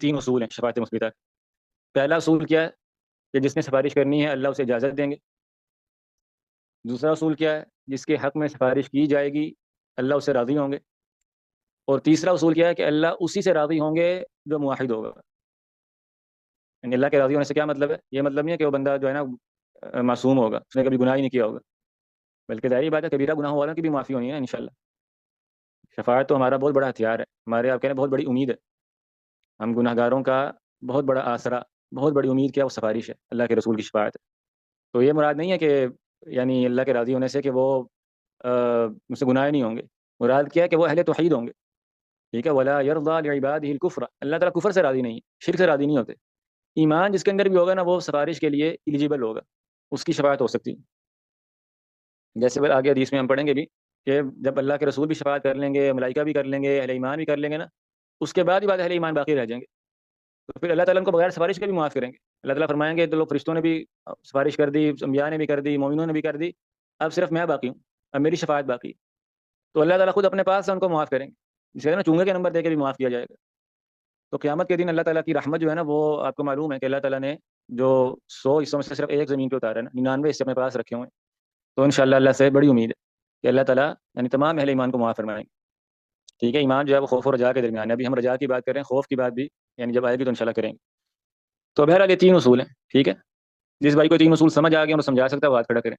3 اصول ہیں شفاعت مثبتہ۔ پہلا اصول کیا ہے کہ جس نے سفارش کرنی ہے اللہ اسے اجازت دیں گے۔ دوسرا اصول کیا ہے جس کے حق میں سفارش کی جائے گی اللہ اس سے راضی ہوں گے۔ اور تیسرا اصول کیا ہے کہ اللہ اسی سے راضی ہوں گے جو موحد ہوگا۔ یعنی اللہ کے راضی ہونے سے کیا مطلب ہے؟ یہ مطلب نہیں ہے کہ وہ بندہ جو ہے نا معصوم ہوگا، اس نے کبھی گناہ ہی نہیں کیا ہوگا، بلکہ ظاہری بات ہے کبیرہ گناہ والوں کی بھی معافی ہونی ہے انشاءاللہ۔ شفاعت تو ہمارا بہت بڑا ہتھیار ہے، ہمارے آپ کہنے بہت بڑی امید ہے۔ ہم گناہ گاروں کا بہت بڑا آسرا، بہت بڑی امید کیا وہ سفارش ہے، اللہ کے رسول کی شفاعت ہے۔ تو یہ مراد نہیں ہے کہ یعنی اللہ کے راضی ہونے سے کہ وہ مجھ سے گناہ نہیں ہوں گے، مراد کیا ہے کہ وہ اہل توحید ہوں گے، ٹھیک ہے۔ ولا یرضى لعباده الكفر، اللہ تعالیٰ کفر سے راضی نہیں ہے، شرک سے راضی نہیں ہوتے۔ ایمان جس کے اندر بھی ہوگا نا وہ سفارش کے لیے ایلیجیبل ہوگا، اس کی شفاعت ہو سکتی ہے۔ جیسے پھر آگے حدیث میں ہم پڑھیں گے بھی کہ جب اللہ کے رسول بھی شفاعت کر لیں گے، ملائکہ بھی کر لیں گے، اہل ایمان بھی کر لیں گے نا، اس کے بعد ہی بعد اہل ایمان باقی رہ جائیں گے، تو پھر اللہ تعالیٰ ان کو بغیر سفارش کے بھی معاف کریں گے۔ اللہ تعالیٰ فرمائیں گے تو لوگ فرشتوں نے بھی سفارش کر دی، انبیاء نے بھی کر دی، مومنوں نے بھی کر دی، اب صرف میں باقی ہوں، اب میری شفاعت باقی ہے۔ تو اللہ تعالیٰ خود اپنے پاس سے ان کو معاف کریں گے، جس کہتے ہیں نا چونگے کے نمبر دے کے بھی معاف کیا جائے گا۔ تو قیامت کے دن اللہ تعالیٰ کی رحمت جو ہے نا وہ آپ کو معلوم ہے کہ اللہ تعالیٰ نے جو 100 حصوں میں سے صرف ایک زمین پہ اتارا ہے نا، 99 حصے اپنے پاس رکھے ہوئے ہیں۔ تو انشاءاللہ اللہ سے بڑی امید ہے کہ اللہ تعالیٰ یعنی تمام اہل ایمان کو معاف فرمائیں گے، ٹھیک ہے۔ ایمان جو ہے وہ خوف و رجا کے درمیان ہے، ابھی ہم رجا کی بات کریں، خوف کی بات بھی یعنی جب آئے گی تو انشاءاللہ کریں گے۔ تو بہرحال یہ 3 اصول ہیں، ٹھیک ہے۔ جس بھائی کو 3 اصول سمجھ آ گئے اور سمجھا سکتا ہے وہ ہاتھ کھڑا کریں۔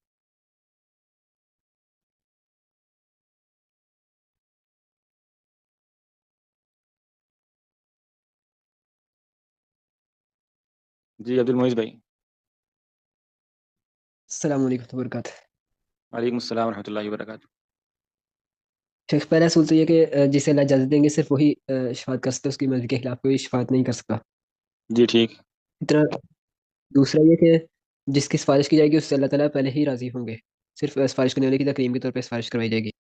جی عبد المعیز بھائی۔ السلام علیکم وبرکاتہ۔ وعلیکم السلام ورحمۃ اللہ وبرکاتہ۔ شیخ پہلا اصول تو یہ کہ جسے اللہ اجازت دیں گے صرف وہی شفاعت کر سکتا ہے، اس کی مرضی کے خلاف کوئی شفاعت نہیں کر سکتا۔ جی ٹھیک۔ اتنا دوسرا یہ کہ جس کی سفارش کی جائے گی اس سے اللہ تعالیٰ پہلے ہی راضی ہوں گے، صرف سفارش کرنے والے کی تکریم کے طور پہ سفارش کروائی جائے گی۔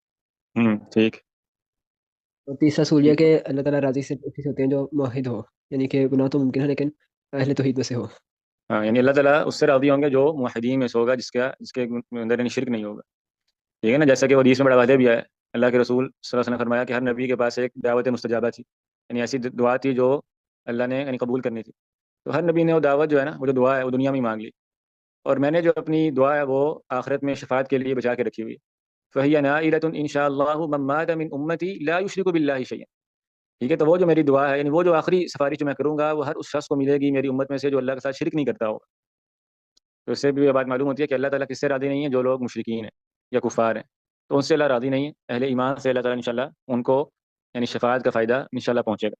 ٹھیک۔ اور تیسرا اصول یہ کہ اللہ تعالیٰ راضی سے اسی سے ہوتے ہیں جو موحد ہو، یعنی کہ گناہ تو ممکن ہے لیکن اہل توحید میں سے ہو۔ ہاں یعنی اللہ تعالیٰ اس سے راضی ہوں گے جو موحدین میں سے ہوگا، جس کے اندر یعنی شرک نہیں ہوگا، ٹھیک ہے نا۔ جیسا کہ وہ حدیث میں بڑا واضح بھی ہے، اللہ کے رسول صلی اللہ علیہ وسلم نے فرمایا کہ ہر نبی کے پاس ایک دعوت مستجابہ تھی، یعنی ایسی دعا تھی جو اللہ نے یعنی قبول کرنی تھی۔ تو ہر نبی نے وہ دعوت جو ہے نا، وہ جو دعا ہے وہ دنیا میں ہی مانگ لی، اور میں نے جو اپنی دعا ہے وہ آخرت میں شفاعت کے لیے بچا کے رکھی ہوئی ہے۔ فَهِيَ نَائِلَةٌ إِن شَاءَ اللَّهُ مَن مَاتَ مِنْ أُمَّتِي لَا يُشْرِكُ بِاللَّهِ شَيْئًا، ٹھیک ہے۔ تو وہ جو میری دعا ہے یعنی وہ جو آخری سفارش جو میں کروں گا وہ ہر اس شخص کو ملے گی میری امت میں سے جو اللہ کے ساتھ شرک نہیں کرتا ہوگا۔ تو اس سے بھی یہ بات معلوم ہوتی ہے کہ اللہ تعالیٰ کس سے راضی نہیں ہے؟ جو لوگ مشرکین ہیں یا کفار ہیں، تو ان سے اللہ راضی نہیں ہے۔ اہل ایمان سے اللہ تعالیٰ انشاءاللہ ان کو یعنی شفاعت کا فائدہ انشاءاللہ پہنچے گا۔